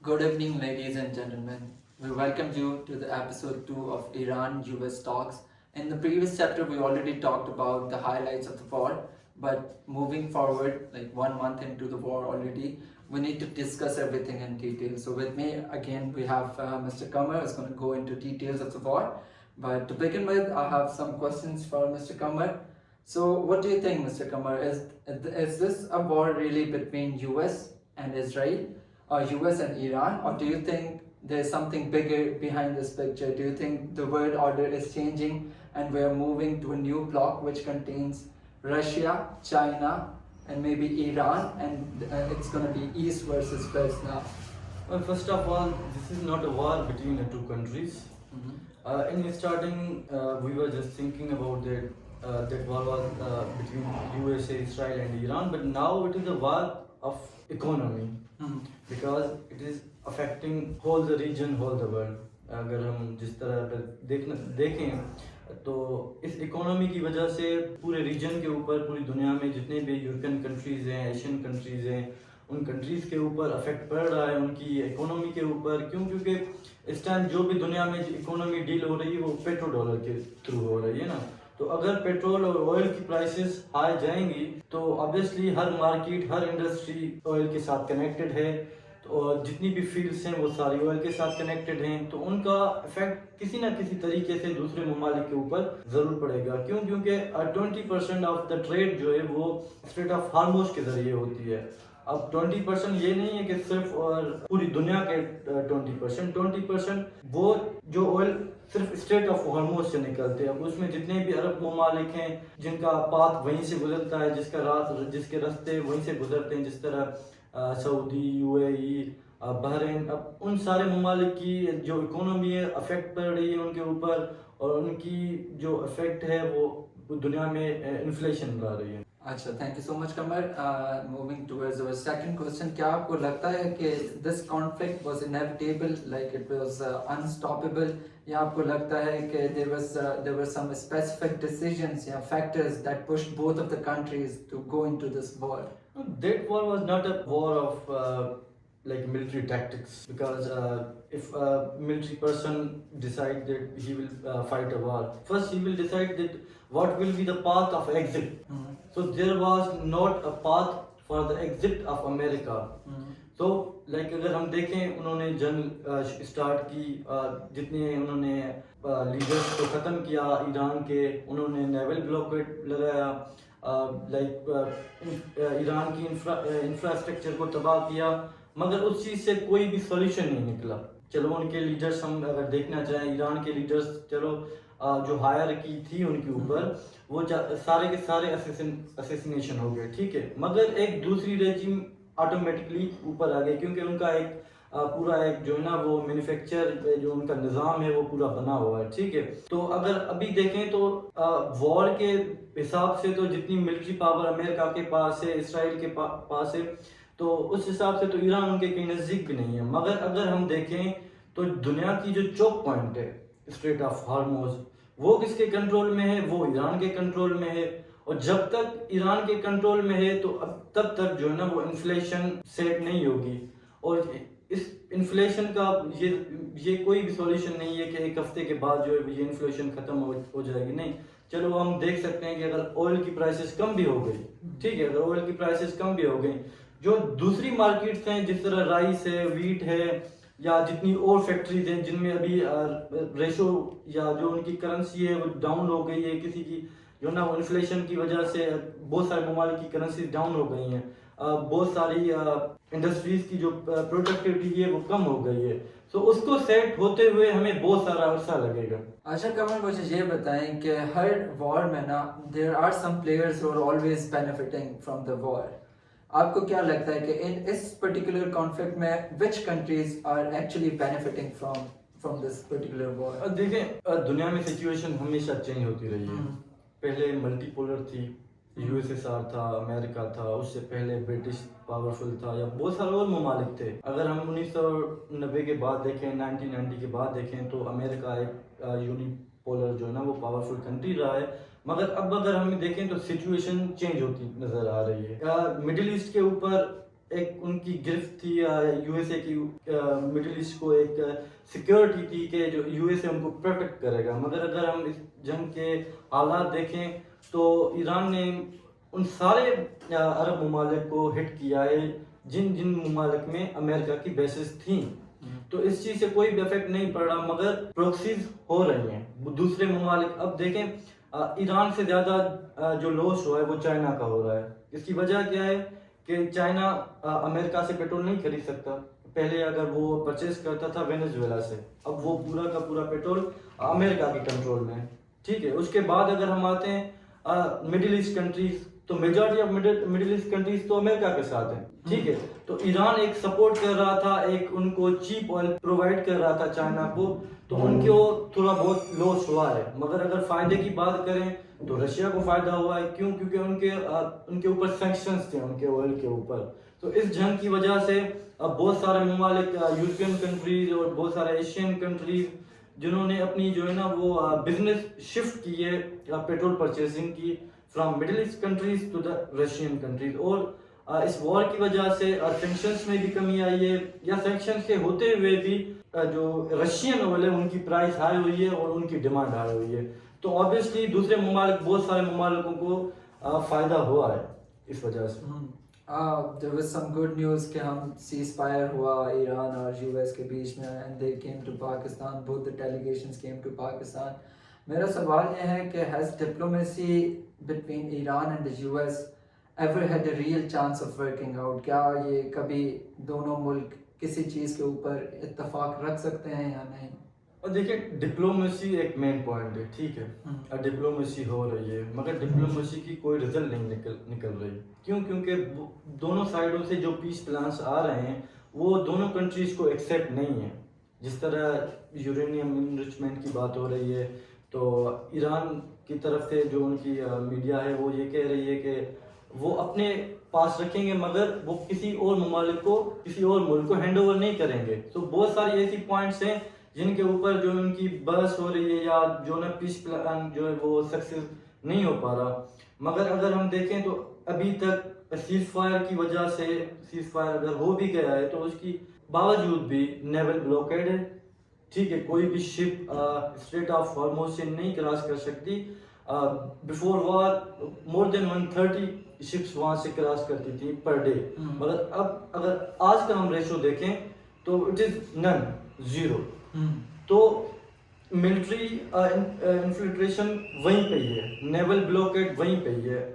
Good evening, ladies and gentlemen. We welcome you to the episode 2 of Iran US Talks. In the previous chapter, we already talked about the highlights of the war, but moving forward, like 1 month into the war already, we need to discuss everything in detail. So, with me again, we have Mr. Kamar who's going to go into details of the war. But to begin with, I have some questions for Mr. Kamar. So, what do you think, Mr. Kamar? Is this a war really between US and Israel? US and Iran, or do you think there's something bigger behind this picture? Do you think the world order is changing and we're moving to a new bloc which contains Russia, China, and maybe Iran, and it's going to be East versus West now? Well, first of all, this is not a war between the two countries. In starting, we were just thinking about that war was between USA, Israel, and Iran, but now it is a war of economy because it is affecting whole the region, whole the world. اگر ہم جس طرح دیکھیں تو اس economy کی وجہ سے پورے ریجن کے اوپر پوری دنیا میں جتنے بھی یورپین کنٹریز ہیں، ایشین کنٹریز ہیں، ان کنٹریز کے اوپر افیکٹ پڑ رہا ہے ان کی اکانومی کے اوپر. کیونکہ اس ٹائم جو بھی دنیا میں اکانومی ڈیل ہو رہی ہے وہ پیٹرو ڈالر کے تھرو ہو رہی ہے نا. تو اگر پیٹرول اور آئل کی پرائسز ہائی جائیں گی تو آبویسلی ہر مارکیٹ، ہر انڈسٹری آئل کے ساتھ کنیکٹڈ ہے، اور جتنی بھی فیلڈس ہیں وہ ساری آئل کے ساتھ کنیکٹڈ ہیں. تو ان کا افیکٹ کسی نہ کسی طریقے سے دوسرے ممالک کے اوپر ضرور پڑے گا. کیونکہ 20% آف دا ٹریڈ جو ہے وہ اسٹریٹ آف ہارموز کے ذریعے ہوتی ہے. اب 20% یہ نہیں ہے کہ صرف اور پوری دنیا کے 20% وہ جو آئل صرف اسٹریٹ آف ہارموز سے نکلتے ہیں. اب اس میں جتنے بھی عرب ممالک ہیں جن کا پاتھ وہیں سے گزرتا ہے، جس کے راستے وہیں سے گزرتے ہیں، جس طرح سعودی، یو اے ای، بحرین، اب ان سارے ممالک کی جو اکانومی ہے افیکٹ پڑ رہی ہے ان کے اوپر، اور ان کی جو افیکٹ ہے وہ دنیا میں انفلیشن لا رہی ہے. اچھا، thank you so much Qamar. Moving towards اور سیکنڈ کوسچن، کیا آپ کو لگتا ہے کہ this conflict was inevitable, like it was unstoppable, یا آپ کو لگتا ہے کہ there were some specific decisions یا factors that pushed both of the countries to go into this war? That war was not a war of like military tactics, because if a military person decide that he will fight a war, first he will decide that what will be the path of exit. So there was not a path for the exit of America. تو like اگر ہم دیکھیں انہوں نے جنگ start کی، جتنے انہوں نے لیڈرز کو ختم کیا ایران کے، انہوں نے نیول بلاکیڈ لگایا، لائک ایران کی انفراسٹرکچر کو تباہ کیا، مگر اس چیز سے کوئی بھی سولیوشن نہیں نکلا. چلو ان کے لیڈرز ہم اگر دیکھنا چاہیں، ایران کے لیڈرز چلو جو ہائر کی تھی ان کے اوپر وہ سارے کے سارے اسیسینیشن ہو گئے، ٹھیک ہے، مگر ایک دوسری ریجیم آٹومیٹکلی اوپر آ گئی، کیونکہ ان کا ایک پورا ایک جو ہے نا وہ مینوفیکچر جو ان کا نظام ہے وہ پورا بنا ہوا ہے، ٹھیک ہے. تو اگر ابھی دیکھیں تو وار کے حساب سے تو جتنی ملٹری پاور امریکہ کے پاس ہے، اسرائیل کے پاس ہے، تو اس حساب سے تو ایران ان کے کہیں نزدیک بھی نہیں ہے. مگر اگر ہم دیکھیں تو دنیا کی جو چوک پوائنٹ ہے اسٹریٹ آف ہارموز، وہ کس کے کنٹرول میں ہے؟ وہ ایران کے کنٹرول میں ہے. اور جب تک ایران کے کنٹرول میں ہے تو اب تب تک جو ہے نا وہ انفلیشن سیٹ نہیں ہوگی. اور اس انفلیشن کا یہ کوئی بھی سولیوشن نہیں ہے کہ ایک ہفتے کے بعد جو ہے یہ انفلیشن ختم ہو جائے گی، نہیں. چلو ہم دیکھ سکتے ہیں کہ اگر آئل کی پرائسز کم بھی ہو گئی، ٹھیک ہے، اگر آئل کی پرائسز کم بھی ہو گئی، جو دوسری مارکیٹس ہیں جس طرح رائس ہے، ویٹ ہے، یا جتنی اور فیکٹریز ہیں جن میں ابھی ریشو یا جو ان کی کرنسی ہے وہ ڈاؤن ہو گئی ہے، کسی کی جو نا وہ انفلیشن کی وجہ سے بہت سارے ممالک کی کرنسی ڈاؤن ہو گئی ہیں، بہت ساری انڈسٹریز کی جو پروڈکٹیوٹی ہے وہ کم ہو گئی ہے. سو اس کو سیٹ ہوتے ہوئے ہمیں بہت سارا عرصہ لگے گا. اچھا قمر، مجھے یہ بتائیں کہ ہر وار میں نا there are some players who are always benefiting from the war. آپ کو کیا لگتا ہے کہ اس پرٹیکولر کانفلکٹ میں which countries are actually benefiting from this particular war? دیکھیں دنیا میں سچویشن ہمیشہ چینج ہوتی رہی ہے. پہلے ملٹی پولر تھی، یو ایس ایس آر تھا، امریکہ تھا، اس سے پہلے برٹش پاورفل تھا، یا بہت سارے اور ممالک تھے. اگر ہم 1990 کے بعد دیکھیں، 1990 کے بعد دیکھیں تو امریکہ ایک یونی پولر جو ہے نا وہ پاورفل کنٹری رہا ہے. مگر اب اگر ہم دیکھیں تو سچویشن چینج ہوتی نظر آ رہی ہے. مڈل ایسٹ کے اوپر ایک ان کی گرفت تھی یو ایس اے کی مڈل ایسٹ کو ایک سیکیورٹی تھی کہ جو یو ایس اے ان کو پروٹیکٹ کرے گا. مگر اگر ہم اس جنگ کے حالات دیکھیں تو ایران نے ان سارے عرب ممالک کو ہٹ کیا ہے جن جن ممالک میں امریکہ کی بیسز تھیں. تو اس چیز سے کوئی بھی افیکٹ نہیں پڑ رہا, مگر پروکسیز ہو رہی ہیں دوسرے ممالک. اب دیکھیں ایران سے زیادہ جو لوس ہوا ہے وہ چائنا کا ہو رہا ہے. اس کی وجہ کیا ہے کہ چائنا امریکہ سے پیٹرول نہیں خرید سکتا. پہلے اگر وہ پرچیز کرتا تھا وینیزویلا سے, اب وہ پورا کا پورا پیٹرول امریکہ کے کنٹرول میں ہے. ٹھیک ہے, اس کے بعد اگر ہم آتے ہیں مڈل ایسٹ کنٹریز, تو majority of Middle East countries تو امریکہ کے ساتھ ہیں. ٹھیک ہے, تو ایران ایک سپورٹ کر رہا تھا, ایک ان کو چیپ آئل پرووائڈ کر رہا تھا چائنا کو, تو ان کو تھوڑا بہت لاس ہوا ہے. مگر اگر فائدے کی بات کریں تو رشیا کو فائدہ ہوا ہے. کیوں؟ کیونکہ ان کے اوپر سینکشنز تھے ان کے آئل کے اوپر. تو اس جنگ کی وجہ سے اب بہت سارے ممالک یورپین کنٹریز اور بہت سارے ایشین کنٹریز جنہوں نے اپنی جو ہے نا وہ بزنس شفٹ کی ہے پیٹرول پرچیزنگ کی from Middle East countries to the Russian countries. اور اس وار کی وجہ سے سینکشنز میں بھی کمی آئی ہے, یا سینکشنز کے ہوتے ہوئے بھی جو رشین آئل ہے ان کی پرائس ہائی ہوئی ہے اور ان کی ڈیمانڈ ہائی ہوئی ہے. تو آبویسلی دوسرے ممالک, بہت سارے ممالکوں کو فائدہ ہوا ہے اس وجہ سے. There was some good news کہ ہم سیز فائر ہوا ایران اور یو ایس کے بیچ میں, and they came to Pakistan, both the delegations came to Pakistan. میرا سوال یہ ہے کہ has diplomacy between Iran and the US ever had a real chance of working out? کیا یہ کبھی دونوں ملک کسی چیز کے اوپر اتفاق رکھ سکتے ہیں یا نہیں؟ اور دیکھیں ڈپلومیسی ایک مین پوائنٹ ہے. ٹھیک ہے, ڈپلومیسی ہو رہی ہے, مگر ڈپلومیسی کی کوئی رزلٹ نہیں نکل رہی. کیوں؟ کیونکہ دونوں سائڈوں سے جو پیس پلانس آ رہے ہیں وہ دونوں کنٹریز کو ایکسیپٹ نہیں ہے. جس طرح یورینیم انرچمنٹ کی بات ہو رہی ہے, تو ایران کی طرف سے جو ان کی میڈیا ہے وہ یہ کہہ رہی ہے کہ وہ اپنے پاس رکھیں گے, مگر وہ کسی اور ممالک کو, کسی اور ملک کو ہینڈ اوور نہیں کریں گے. تو بہت ساری ایسی پوائنٹس ہیں جن کے اوپر جو ان کی بحث ہو رہی ہے, یا جو نا پیس پلان جو ہے وہ سکسیس نہیں ہو پا رہا. مگر اگر ہم دیکھیں تو ابھی تک سیز فائر کی وجہ سے, سیز فائر اگر ہو بھی گیا ہے تو اس کی باوجود بھی نیول بلاکیڈ ہے. ٹھیک ہے, کوئی بھی شپ اسٹریٹ آف ہارموز سے نہیں کراس کر سکتی. بیفور وار مور دین 130 شپس وہاں سے کراس کرتی تھی پر ڈے. مگر اب اگر آج کا ہم ریشو دیکھیں تو اٹ از نن, زیرو. تو ملٹری انفلٹریشن وہیں پہ ہی ہے, نیول بلاکیڈ وہیں پہ ہی ہے,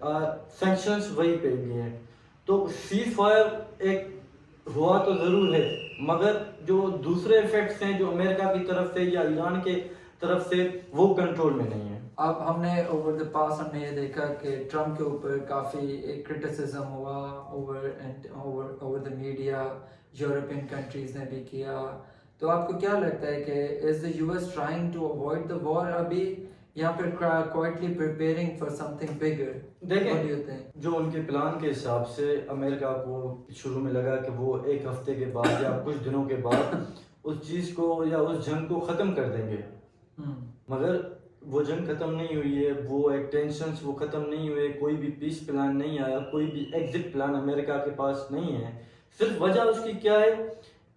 سینکشنز وہیں پہ ہی ہیں. تو سیز فائر ایک ہوا تو ضرور ہے, مگر جو دوسرے ایفیکٹس ہیں جو امریکہ کی طرف سے یا ایران کے طرف سے وہ کنٹرول میں نہیں ہے. اب ہم نے اوور دا پاس ہم نے یہ دیکھا کہ ٹرمپ کے اوپر کافی ایک کرٹیسزم ہوا over the media, European countries نے بھی کیا. تو آپ کو کیا لگتا ہے کہ is the U S trying to avoid the war ابھی, یا پھر quietly preparing for something bigger? دیکھیں جو ان کے پلان کے حساب سے امریکہ کو شروع میں لگا کہ وہ ایک ہفتے کے بعد یا کچھ دنوں کے بعد اس چیز کو یا اس جنگ کو ختم کر دیں گے, مگر وہ جنگ ختم نہیں ہوئی ہے. وہ ایک ٹینشنز وہ ختم نہیں ہوئے, کوئی بھی پیس پلان نہیں آیا, کوئی بھی ایگزٹ پلان امریکہ کے پاس نہیں ہے. صرف وجہ اس کی کیا ہے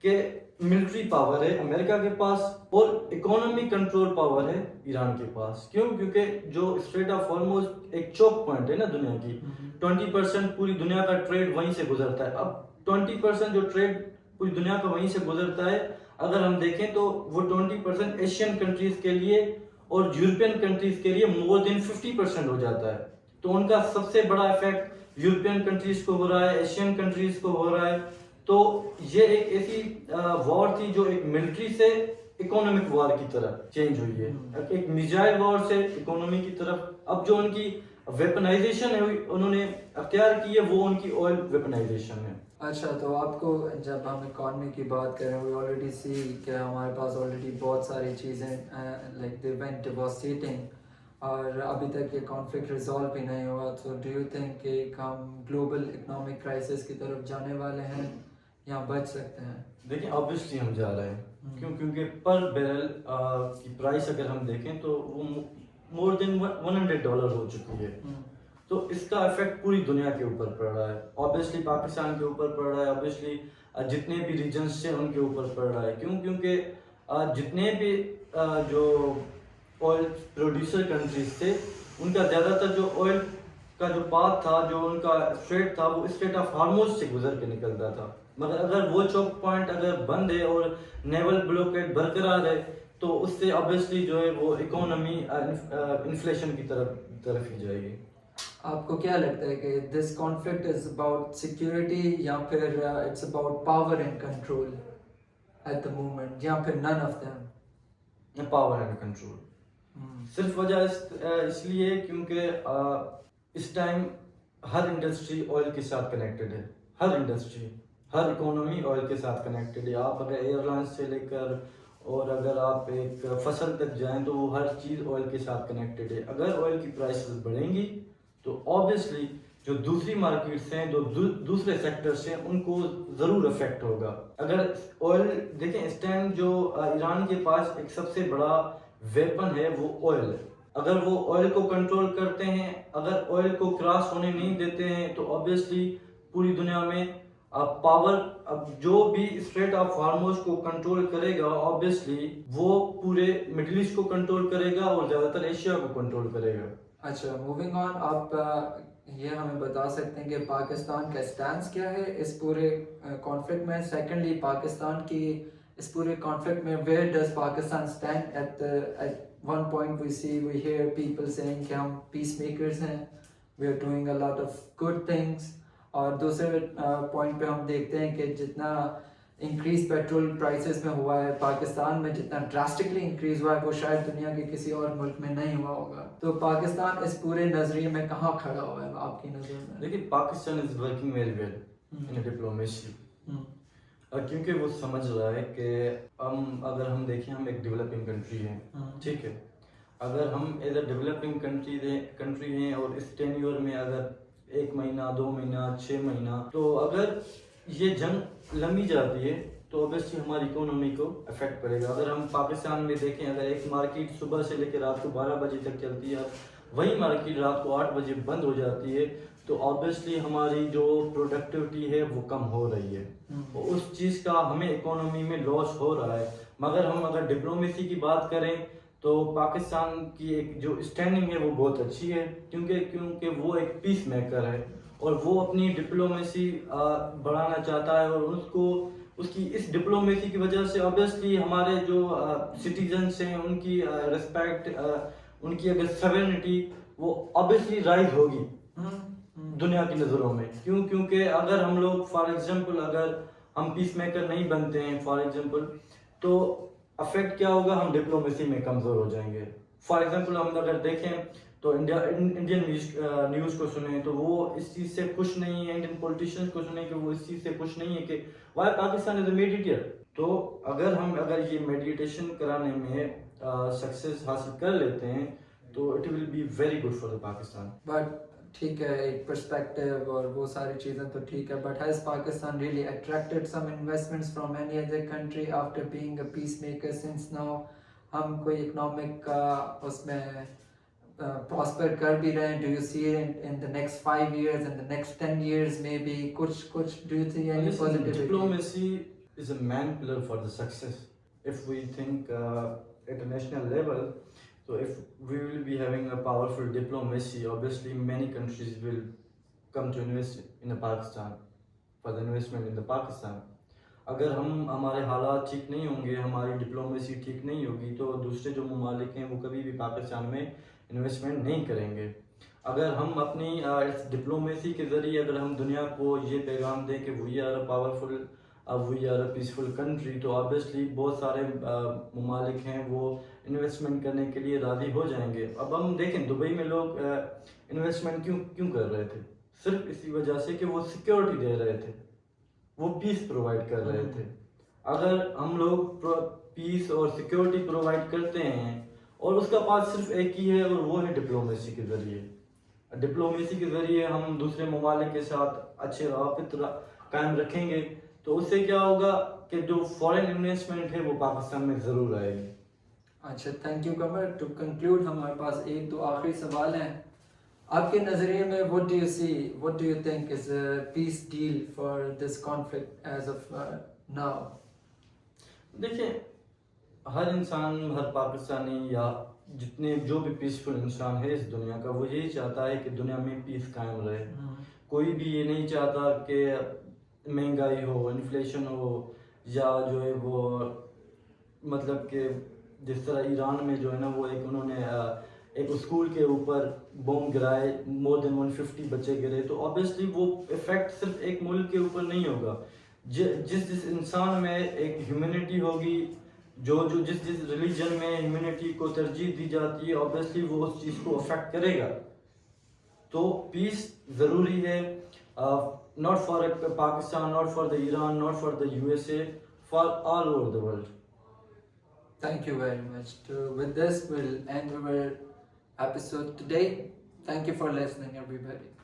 کہ ملٹری پاور ہے امریکہ کے پاس اور اکانومی کنٹرول پاور ہے ایران کے پاس. کیوں؟ کیونکہ جو اسٹریٹ آف ہارموز ایک چوک پوائنٹ ہے نا دنیا کی, 20% پوری دنیا کا ٹریڈ وہیں سے گزرتا ہے. اب 20% جو ٹریڈ پوری دنیا کا وہیں سے گزرتا ہے, اگر ہم دیکھیں تو وہ 20% ایشین کنٹریز کے لیے اور یورپین کنٹریز کے لیے مور دین 50% ہو جاتا ہے. تو ان کا سب سے بڑا افیکٹ یورپین کنٹریز کو ہو رہا ہے, ایشین کنٹریز کو ہو رہا ہے. تو یہ ایک ایسی وار تھی جو ایک ملٹری سے اکانومک وار کی طرف چینج ہوئی ہے, ایک میزائل وار سے اکانومی کی طرف. اب جو ان کی ویپنائزیشن ہے انہوں نے اختیار کی ہے, وہ ان کی آئل ویپنائزیشن ہے. اچھا, تو آپ کو جب ہم اکانومی کی بات کریں, وی آلریڈی سی کہ ہمارے پاس آلریڈی بہت ساری چیزیں لائک دے وینٹ ڈیواسٹیٹنگ, اور ابھی تک یہ کانفلکٹ ریزالو بھی نہیں ہوا. تو ڈو یو تھنک کہ ہم گلوبل اکنامک کرائسس کی طرف جانے والے ہیں یا بچ سکتے ہیں؟ دیکھیں آبویسلی ہم جا رہے ہیں. کیوں؟ کیونکہ پر بیرل کی پرائس اگر ہم دیکھیں تو وہ مور دین $100 ہو چکی ہے. تو اس کا افیکٹ پوری دنیا کے اوپر پڑ رہا ہے. اوبیسلی پاکستان کے اوپر پڑ رہا ہے, اوبیسلی جتنے بھی ریجنس سے ان کے اوپر پڑ رہا ہے. کیونکہ جتنے بھی جو آئل پروڈیوسر کنٹریز تھے, ان کا زیادہ تر جو آئل کا جو پاتھ تھا, جو ان کا اسٹریٹ تھا, وہ اسٹریٹ آف ہارموز سے گزر کے نکلتا تھا. مگر اگر وہ چوک پوائنٹ اگر بند ہے اور نیول بلوکیڈ برقرار ہے, تو اس سے obviously جو ہے وہ اکانومی انفلیشن کی طرف ہی جائے گی. آپ کو کیا لگتا ہے کہ this conflict is about security یا پھر it's about power and control at the moment, یا پھر none of them? Power and control. صرف وجہ اس لیے کیونکہ اس ٹائم ہر انڈسٹری آئل کے ساتھ کنیکٹڈ ہے. ہر انڈسٹری, ہر اکانومی آئل کے ساتھ کنیکٹڈ ہے. آپ اگر ایئر لائنس سے لے کر اور اگر آپ ایک فصل تک جائیں تو وہ ہر چیز آئل کے ساتھ کنیکٹڈ ہے. اگر آئل کی پرائسز بڑھیں گی تو obviously جو دوسری مارکیٹس ہیں, جو دوسرے سیکٹرس ہیں, ان کو ضرور افیکٹ ہوگا. اگر آئل دیکھیں, اس ٹائم جو ایران کے پاس ایک سب سے بڑا ویپن ہے وہ آئل ہے. اگر وہ آئل کو کنٹرول کرتے ہیں, اگر آئل کو کراس ہونے نہیں دیتے ہیں, تو obviously پوری دنیا میں پاور, اب جو بھی اسٹریٹ آف ہارموز کو کنٹرول کرے گا obviously وہ پورے مڈل ایسٹ کو کنٹرول کرے گا اور زیادہ تر ایشیا کو کنٹرول کرے گا. اچھا, موونگ آن, آپ یہ ہمیں بتا سکتے ہیں کہ پاکستان کا اسٹینس کیا ہے اس پورے کانفلکٹ میں؟ سیکنڈلی, پاکستان کی اس پورے کانفلکٹ میں where does Pakistan stand? At one point we hear people seeing کہ ہم پیس میکرز ہیں, we are doing a lot of good things, اور دوسرے پوائنٹ پہ ہم دیکھتے ہیں کہ جتنا انکریز پیٹرول پرائسز میں ہوا ہے پاکستان میں, جتنا ڈراسٹکلی انکریز ہوا ہے وہ شاید دنیا کے کسی اور ملک میں نہیں ہوا ہوگا. تو پاکستان اس پورے نظریے میں کہاں کھڑا ہوا ہے آپ کی نظر میں؟ لیکن Pakistan is working very well in diplomacy, کیونکہ وہ سمجھ رہا ہے کہ اگر ہم دیکھیں, ہم ایک ڈیولپنگ کنٹری ہیں, ٹھیک ہے, اگر ہم ایز اے ڈیولپنگ کنٹری ہیں اور اس ٹینیور میں اگر 1 مہینہ 2 مہینہ 6 مہینہ, تو اگر یہ جنگ لمبی جاتی ہے تو اوبیسلی ہماری اکانومی کو افیکٹ پڑے گا. اگر ہم پاکستان میں دیکھیں, اگر ایک مارکیٹ صبح سے لے کے رات کو 12 بجے تک چلتی ہے, وہی مارکیٹ رات کو 8 بجے بند ہو جاتی ہے, تو اوبیسلی ہماری جو پروڈکٹیوٹی ہے وہ کم ہو رہی ہے, اس چیز کا ہمیں اکانومی میں لاس ہو رہا ہے. مگر ہم اگر ڈپلومیسی کی بات کریں تو پاکستان کی ایک جو اسٹینڈنگ ہے وہ بہت اچھی ہے, کیونکہ وہ ایک پیس میکر ہے اور وہ اپنی ڈپلومیسی بڑھانا چاہتا ہے, اور اس کی اس ڈپلومیسی کی وجہ سے اوبیسلی ہمارے جو سٹیزنس ہیں ان کی رسپیکٹ, ان کی اگر سیورنٹی وہ اوبیسلی رائز ہوگی دنیا کی نظروں میں. کیونکہ اگر ہم لوگ فار ایگزامپل اگر ہم پیس میکر نہیں بنتے ہیں فار ایگزامپل, تو افیکٹ کیا ہوگا, ہم ڈپلومیسی میں کمزور ہو جائیں گے. فار ایگزامپل ہم اگر دیکھیں تو انڈین نیوز کو سنیں تو وہ اس چیز سے خوش نہیں ہے, انڈین پولیٹیشینز کو سنیں کہ وہ اس چیز سے خوش نہیں ہے کہ وائی پاکستان از اے میڈیٹر. تو اگر یہ میڈیٹیشن کرانے میں سکسیس حاصل کر لیتے ہیں تو it will be very good for Pakistan. But ٹھیک ہے, ایک پرسپیکٹیو اور وہ ساری چیزیں تو ٹھیک ہے, but has Pakistan really attracted some investments from any other country after being a peace maker since now? ہم کوئی اکنامک کا اس میں پراسپر کر بھی رہے ہیں. Do you see in the next 5 years, in the next 10 years maybe, کچھ do you see any positivity? Diplomacy is a main pillar for the success. If we think at a national level, so if we will be having a powerful diplomacy, obviously many countries will come to invest in Pakistan, for the investment in the Pakistan. اگر ہمارے حالات ٹھیک نہیں ہوں گے, ہماری diplomacy ٹھیک نہیں ہوگی, تو دوسرے جو ممالک ہیں وہ کبھی بھی پاکستان میں انویسٹمنٹ نہیں کریں گے. اگر ہم اپنی ڈپلومیسی کے ذریعے اگر ہم دنیا کو یہ پیغام دیں کہ we are a powerful, we are a peaceful country, تو آبویسلی بہت سارے ممالک ہیں وہ انویسٹمنٹ کرنے کے لیے راضی ہو جائیں گے. اب ہم دیکھیں دبئی میں لوگ انویسٹمنٹ کیوں کر رہے تھے, صرف اسی وجہ سے کہ وہ سیکیورٹی دے رہے تھے, وہ پیس پرووائڈ کر رہے تھے. اگر ہم لوگ پیس اور سیکیورٹی پرووائڈ کرتے ہیں اور اس کا پاس صرف ایک ہی ہے اور وہ ہے ڈپلومیسی کے ذریعے. ڈپلومیسی کے ذریعے ہم دوسرے ممالک کے ساتھ اچھے روابط قائم رکھیں گے, تو اس سے کیا ہوگا کہ جو فورن انویسٹمنٹ ہے وہ پاکستان میں ضرور آئے گی. اچھا, thank you Qamar. To conclude ہمارے پاس 1-2 آخری سوال ہیں. آپ کے نظریے میں what do you see, what do you think is a peace deal for this conflict as of now? دیکھیں ہر انسان، ہر پاکستانی یا جتنے جو بھی پیسفل انسان ہے اس دنیا کا، وہ یہی چاہتا ہے کہ دنیا میں پیس قائم رہے. کوئی بھی یہ نہیں چاہتا کہ مہنگائی ہو، انفلیشن ہو، یا جو ہے وہ مطلب کہ جس طرح ایران میں جو ہے نا وہ ایک انہوں نے ایک اسکول کے اوپر بم گرائے، مور دین 150 بچے گرے. تو obviously وہ افیکٹ صرف ایک ملک کے اوپر نہیں ہوگا. جس انسان میں ایک ہیومینٹی ہوگی، جس ریلیجن میں ہیومینٹی کو ترجیح دی جاتی ہے، obviously وہ اس چیز کو افیکٹ کرے گا. تو پیس ضروری ہے، not for Pakistan, not for the Iran, not for the USA, for all over the world. Thank you very much. With this, we'll end our episode today. Thank you for listening, everybody.